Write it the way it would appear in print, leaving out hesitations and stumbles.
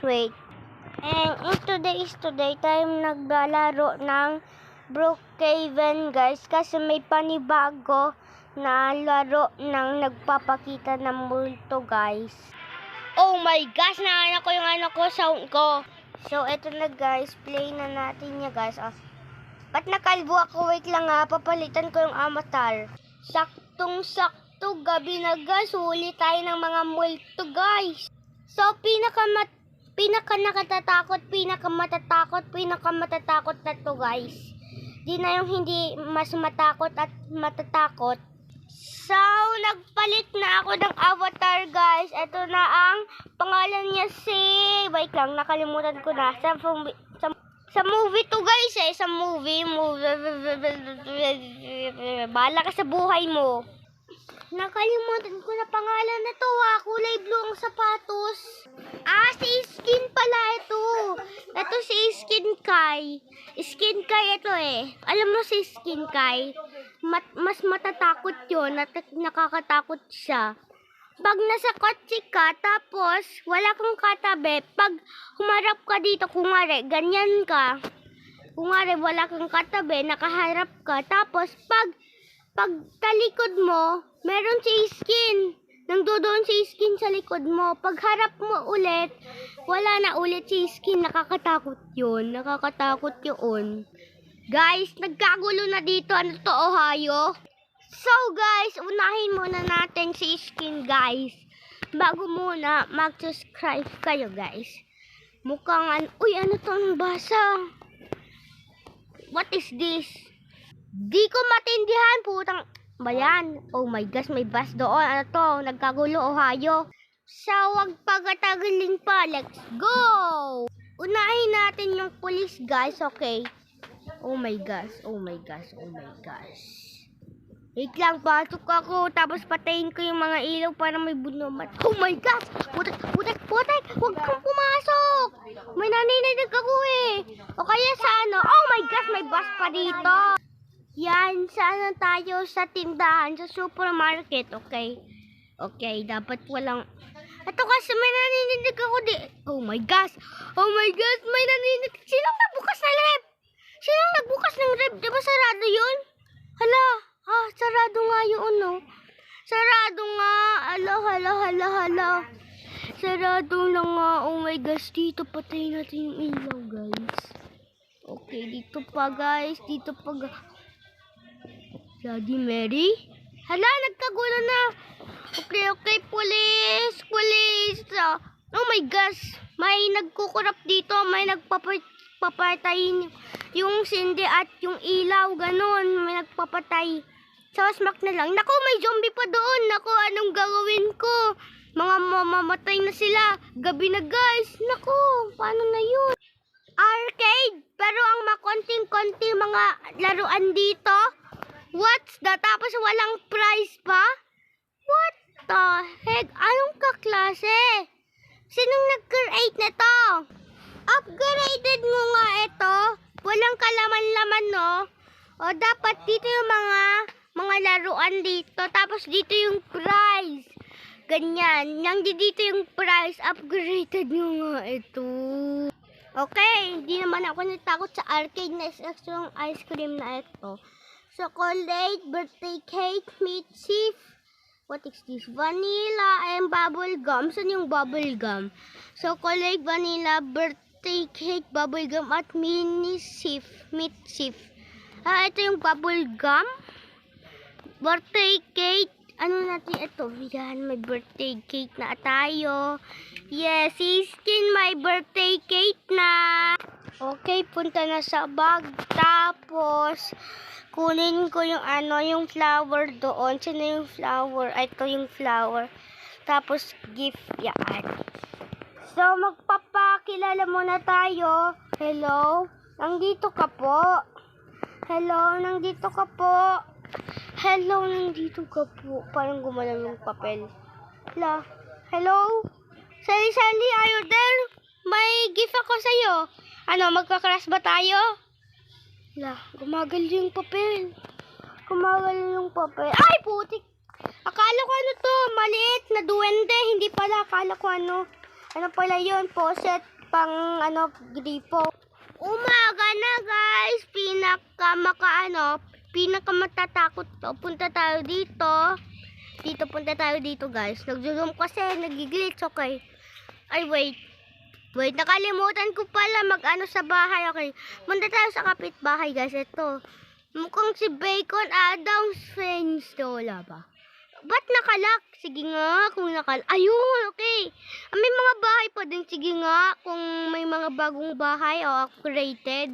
wait. And in today time naglalaro ng Brookhaven guys. Kasi may panibago na laro ng nagpapakita ng multo guys. Oh my gosh, naanak ko yung sound ko. So eto na guys, play na natin niya guys. Ba't nakalbo ako? Wait lang papalitan ko yung avatar. Saktong-sakto, gabi na guys. Huli tayo ng mga multo guys. So pinakamatatakot na to guys. Di na yung hindi mas matakot at matatakot. So, nagpalit na ako ng avatar guys. Ito na ang pangalan niya wait lang, nakalimutan ko na. Sa movie to guys sa movie. Bahala ka sa buhay mo. Nakalimutan ko na pangalan na to kulay blue ang sapatos. Si Skin pala ito. Ito si Skin Kai. Skin Kai ito Alam mo si Skin Kai, mas matatakot yun. Nakakatakot siya. Pag nasa kotse ka, tapos wala kang katabi, pag humarap ka dito, kunwari, ganyan ka. Kunwari, wala kang katabi, nakaharap ka. Tapos, pag talikod mo, meron si Skin. Nangdoon si Skin sa likod mo. Pag harap mo ulit, wala na ulit si Skin. Nakakatakot yun. Guys, nagkagulo na dito. Ano to, Ohio? So guys, unahin muna natin si Skin guys. Bago muna, mag-subscribe kayo guys. Mukhang ano tong basa? What is this? Di ko matindihan, putang bayan. Oh my gosh, may bus doon. Ano to? Nagkagulo, Ohio. So, wag pagatagalin pa. Let's go! Unahin natin yung police guys, okay? Oh my gosh. Wait lang, pasok ako. Tapos patayin ko yung mga ilaw para may bunumat. Oh my gosh! Putek! Huwag kang pumasok! May nanininig ako O kaya sa oh my gosh, may bus pa dito. Yan, saan tayo? Sa tindahan, sa supermarket, okay? Okay, dapat walang... Ito kasi may nanininig ako Oh my gosh, may nanininig. Sinong nagbukas ng rep? Diba sarado yun? Hala, sarado nga yun, Sarado nga. Hala. Sarado na nga. Oh my gosh, dito patay natin yung ilaw, guys. Okay, dito pa, guys. Bloody Mary? Hala, nagkagulo na. Okay, police. Oh my gosh, may nagkukurap dito. May nagpapatayin yung sindi at yung ilaw. Ganon, may nagpapatay. So, smack na lang. Naku, may zombie pa doon. Naku, anong gagawin ko? Mga mamamatay na sila. Gabi na, guys. Naku, paano na yun? Arcade, pero ang makonting-konti mga laruan dito. What's that? Tapos walang prize pa? What the heck? Anong kaklase? Sinong nag-create na to? Upgraded mo nga ito. Walang kalaman-laman, no? O, dapat dito yung mga laruan dito. Tapos dito yung prize. Ganyan. Dito yung prize. Upgraded nyo nga ito. Okay, hindi naman ako natakot sa arcade na yung ice cream na ito. Chocolate, birthday cake, meat chip. What is this? Vanilla and bubble gum. Saan yung bubble gum? Chocolate, vanilla, birthday cake, bubble gum, at mini chip, meat chip. Ito yung bubble gum. Birthday cake. Ano natin ito? Yan, may birthday cake na tayo. Yes, Skin, may birthday cake na. Okay, punta na sa bag. Tapos, kunin ko yung flower doon. Sino yung flower? Ito yung flower. Tapos, gift yan. So, magpapakilala muna tayo. Hello? Nandito ka po. Parang gumalaw yung papel. Hello? Sally, are you there? May gift ako sa'yo. Magkakrush ba tayo? Gumagal yung papel. Ay, putik! Akala ko to, maliit na duwende. Hindi pala, akala ko Ano pala yun? Poset pang ano, gripo. Umaga na guys. Pinaka matatakot to. Punta tayo dito. Punta tayo dito guys. Nag-zoom kasi, nag-glitch, okay. Ay, wait. Wait, nakalimutan ko pala mag-ano sa bahay, okay. Punta tayo sa kapitbahay guys. Ito. Mukhang si Bacon Adams friends to, wala ba? Ba't nakalak? Sige nga, kung nakalak. Ayun, okay. May mga bahay pa din. Sige nga, kung may mga bagong bahay o upgraded.